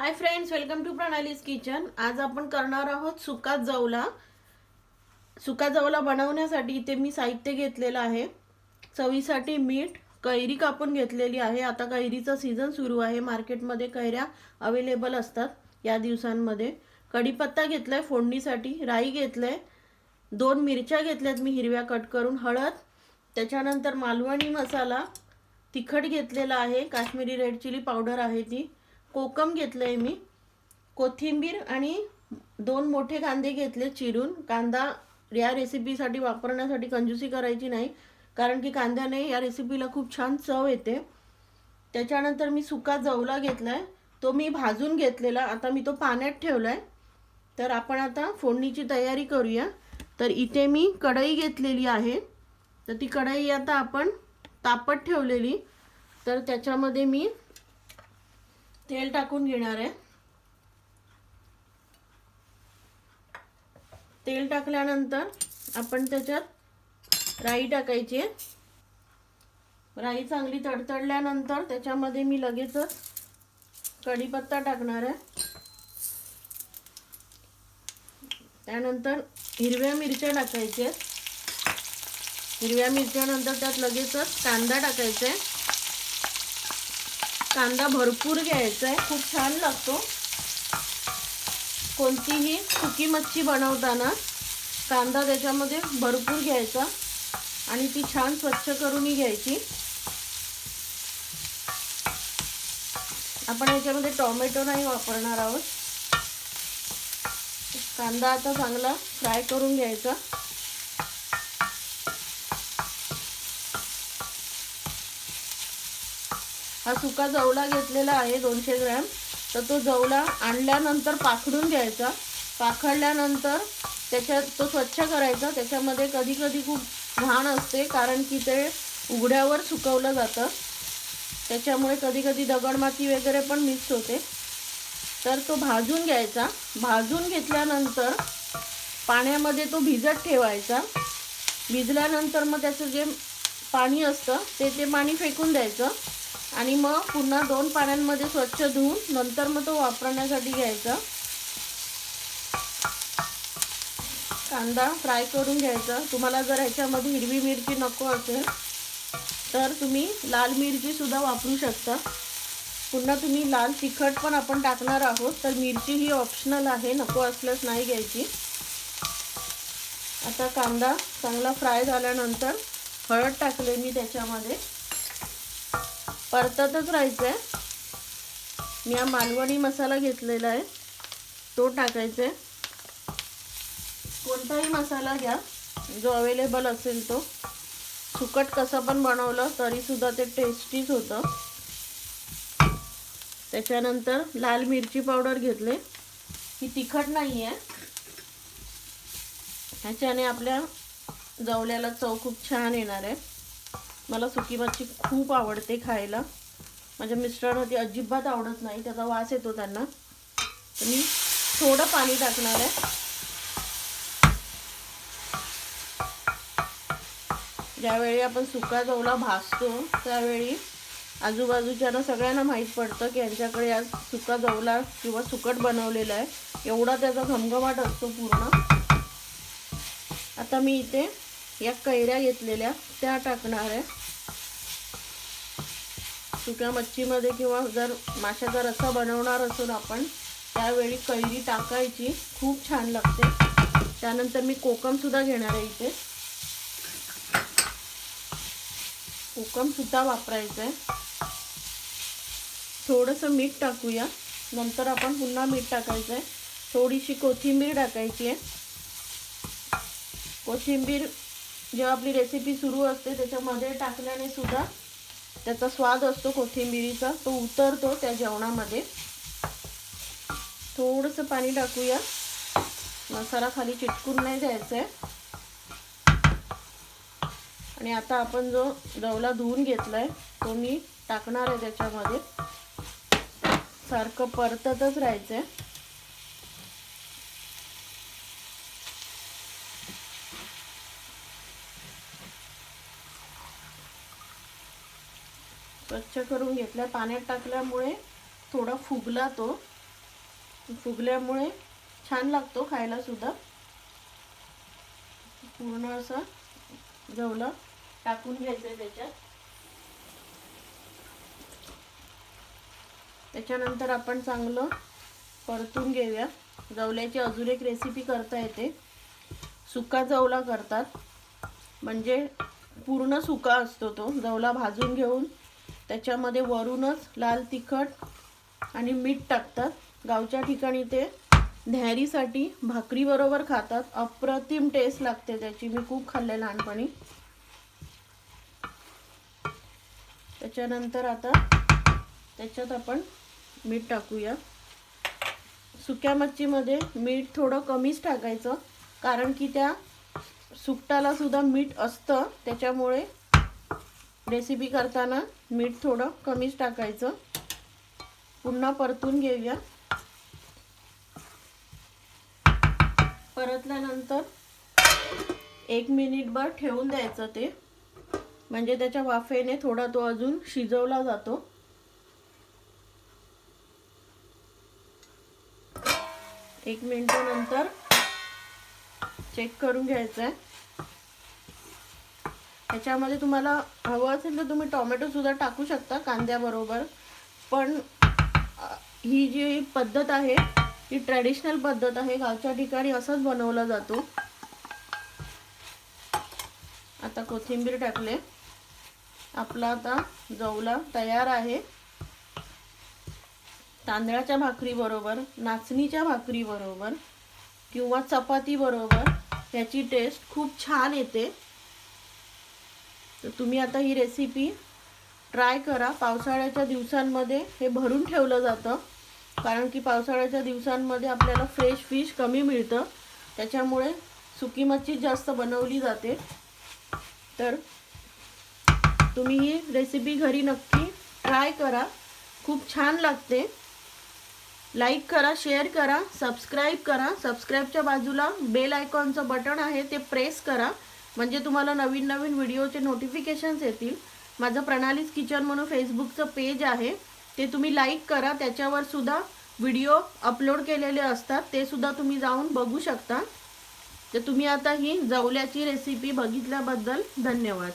High friends, welcome to Pranali's kitchen. आज आपण करणार आहोत सुका जवला। सुका जवला बनवण्यासाठी इथे मी साहित्य घेतलेलं आहे। चवीसाठी मीठ, कैरी कापून घेतलेली आहे। आता कैरीचा सीझन सुरू आहे, मार्केटमध्ये कैऱ्या अवेलेबल असतात या दिवसांमध्ये। कढीपत्ता घेतलाय फोडणीसाठी, राई घेतलाय, 2 मिरच्या घेतल्यात मी हिरव्या कट करून, हळद, त्याच्यानंतर मालवणी मसाला, तिखट घेतलेला आहे, काश्मीरी रेड चिली पावडर आहे ती, कोकम घेतलंय मी, कोथिंबीर आणि 2 मोठे कांदे घेतले चिरून। कांदा या रेसिपीसाठी वापरण्यासाठी कंजूसी करायची नाही, कारण की कांद्याने या रेसिपीला खूप छान चव येते। त्याच्यानंतर मी सुका जवला घेतलाय, तो मी भाजून घेतलेला, आता मी तो पाण्यात ठेवलाय। तर आपण आता फोडणीची तयारी करूया। तर इथे मी कढई घेतलेली आहे, तर ती कढई आता आपण तापत ठेवलेली, तर त्याच्यामध्ये मी तेल टाकून घेणार आहे। तेल टाकल्यानंतर आपण त्याच्यात राई टाकायची आहे। राई चांगली तडतडल्यानंतर त्याच्यामध्ये मी लगेचच कढीपत्ता टाकणार आहे। त्यानंतर हिरव्या मिरच्या टाकायच्या आहेत। हिरव्या मिरच्यानंतर त्यात लगेचच कांदा टाकायचा आहे। कांदा भरपूर घ्यायचा आहे, खूप छान लागतो। कोणतीही सुकी मच्छी बनवताना कांदा त्याच्यामध्ये भरपूर घ्यायचा आणि ती छान स्वच्छ करून घ्यायची। आपण याच्यामध्ये टोमॅटो नाही वापरणार आहोत। कांदा आता चांगला फ्राय करून घ्यायचा। हा सुका जवला घेतलेला आहे 200 ग्रॅम, तर तो जवला आणल्यानंतर पाखडून घ्यायचा। पाखडल्यानंतर त्याच्यात तो स्वच्छ करायचा। त्याच्यामध्ये कधी कधी खूप घाण असते, कारण की ते उघड्यावर सुकवलं जातं, त्याच्यामुळे कधी कधी दगडमाती वगैरे पण मिक्स होते। तर तो भाजून घ्यायचा। भाजून घेतल्यानंतर पाण्यामध्ये तो भिजत ठेवायचा। भिजल्यानंतर मग त्याचं जे पाणी असतं ते पाणी फेकून द्यायचं आणि मग पुन्हा 2 पाण्यांमध्ये स्वच्छ धुवून नंतर मग तो वापरण्यासाठी घ्यायचा। कांदा फ्राय करून घ्यायचा। तुम्हाला जर ह्याच्यामध्ये हिरवी मिरची नको असेल तर तुम्ही लाल मिरची सुद्धा वापरू शकता। पुन्हा तुम्ही लाल तिखट पण आपण टाकणार आहोत, तर मिरची ही ऑप्शनल आहे, नको असल्यास नाही घ्यायची। आता कांदा चांगला फ्राय झाल्यानंतर हळद टाकले मी त्याच्यामध्ये, परततच राहायचं आहे। मी हा मालवणी मसाला घेतलेला आहे, तो टाकायचा आहे। कोणताही मसाला घ्या जो अवेलेबल असेल तो, सुकट कसं पण बनवलं तरी सुद्धा ते टेस्टीच होतं। त्याच्यानंतर लाल मिरची पावडर घेतले, ही तिखट नाही आहे, ह्याच्याने आपल्या जवल्याला चव खूप छान येणार आहे। मला सुकी मच्छी खूप आवडते खायला, माझ्या मिस्टरांना ती अजिबात आवडत नाही, त्याचा वास येतो त्यांना। तर मी थोडं पाणी टाकणार आहे। ज्यावेळी आपण सुका जवला भाजतो त्यावेळी आजूबाजूच्यांना सगळ्यांना माहीत पडतं की यांच्याकडे आज सुका जवला किंवा सुकट बनवलेला आहे, एवढा त्याचा घमघमाट असतो पूर्ण। आता मी इथे या कैऱ्या घेतलेल्या त्या टाकणार आहे। सुक्या मच्छीमध्ये किंवा जर माशाचा रस्सा बनवणार असून आपण, त्यावेळी कैरी टाकायची, खूप छान लागते। त्यानंतर मी कोकम सुद्धा घेणार आहे इथे, कोकम सुद्धा वापरायचं आहे। थोडंसं मीठ टाकूया, नंतर आपण पुन्हा मीठ टाकायचं आहे। थोडीशी कोथिंबीर टाकायची आहे। कोथिंबीर जेव्हा आपली रेसिपी सुरू असते त्याच्यामध्ये टाकल्याने सुद्धा त्याचा स्वाद असतो कोथिंबीरीचा, तो उतरतो त्या जेवणामध्ये। थोडंसं पाणी टाकूया, मसाला खाली चिटकून नाही द्यायचा आहे। आणि आता आपण जो जवला धुवून घेतलाय तो मी टाकणार आहे त्याच्यामध्ये, सारखं परततच राहायचं आहे। स्वच्छ करून घेतला, पाण्यात टाकल्यामुळे थोडा फुगला तो, फुगल्यामुळे छान लागतो खायला सुद्धा. पूर्ण असं जवला टाकून घ्यायचं त्याच्यात. त्याच्यानंतर आपण चांगलं परतून घेऊया. जवल्याची अजून एक रेसिपी करता येते, सुका जवला करतात. म्हणजे पूर्ण सुका असतो तो जवला, भाजून घेऊन त्याच्यामध्ये वरूनच लाल तिखट आणि मीठ टाकतात. गावच्या ठिकाणी ते न्याहारीसाठी भाकरी बरोबर खातात. अप्रतिम टेस्ट लागते त्याची, मी खूप खाल्ले लहानपणी. त्याच्यानंतर आता त्याच्यात आपण मीठ टाकूया. सुक्या मच्छीमध्ये मीठ थोडं कमीच टाकायचं, कारण की त्या सुकटाला सुद्धा मीठ असतं. त्याच्यामुळे रेसिपी करताना मीठ थोडं कमीच टाकायचं. पुन्हा परतून घेऊया. परतल्यानंतर 1 मिनिटभर ठेवून द्यायचं ते, म्हणजे त्याच्या वाफेने थोडा तो अजून शिजवला जातो. 1 मिनिटानंतर चेक करून घ्यायचं आहे. त्याच्यामध्ये तुम्हाला हवं असेल तर तुम्ही टोमॅटो सुद्धा टाकू शकता कांद्याबरोबर. पण ही जी पद्धत आहे ही ट्रेडिशनल पद्धत आहे, गावच्या ठिकाणी असंच बनवला जातो. आता कोथिंबीर टाकले. आपला आता जवला तयार आहे. तांदळाच्या भाकरी बरोबर, नाचणीच्या भाकरी बरोबर किंवा चपाती बरोबर याची टेस्ट खूप छान येते. तर तुम्ही आता ही रेसिपी ट्राय करा. पावसाळ्याच्या दिवसांमध्ये हे भरून ठेवलं जातं, कारण की पावसाळ्याच्या दिवसांमध्ये आपल्याला फ्रेश फिश कमी मिळतं. त्याच्यामुळे सुकी मच्छी जास्त बनवली जाते. तर तुम्ही ही रेसिपी घरी नक्की ट्राय करा, खूप छान लागते. लाईक करा, शेअर करा, सबस्क्राईब करा. सबस्क्राईबच्या बाजूला बेल आयकॉनचं बटन आहे ते प्रेस करा, म्हणजे तुम्हाला नवीन नवीन व्हिडिओचे नोटिफिकेशन्स येतील. माझं प्रणालीज किचन म्हणून फेसबुकचं पेज आहे, ते तुम्ही लाईक करा. त्याच्यावर सुद्धा व्हिडिओ अपलोड केलेले असतात, ते सुद्धा तुम्ही जाऊन बघू शकता. तर तुम्ही आता ही जवल्याची रेसिपी बघितल्याबद्दल धन्यवाद.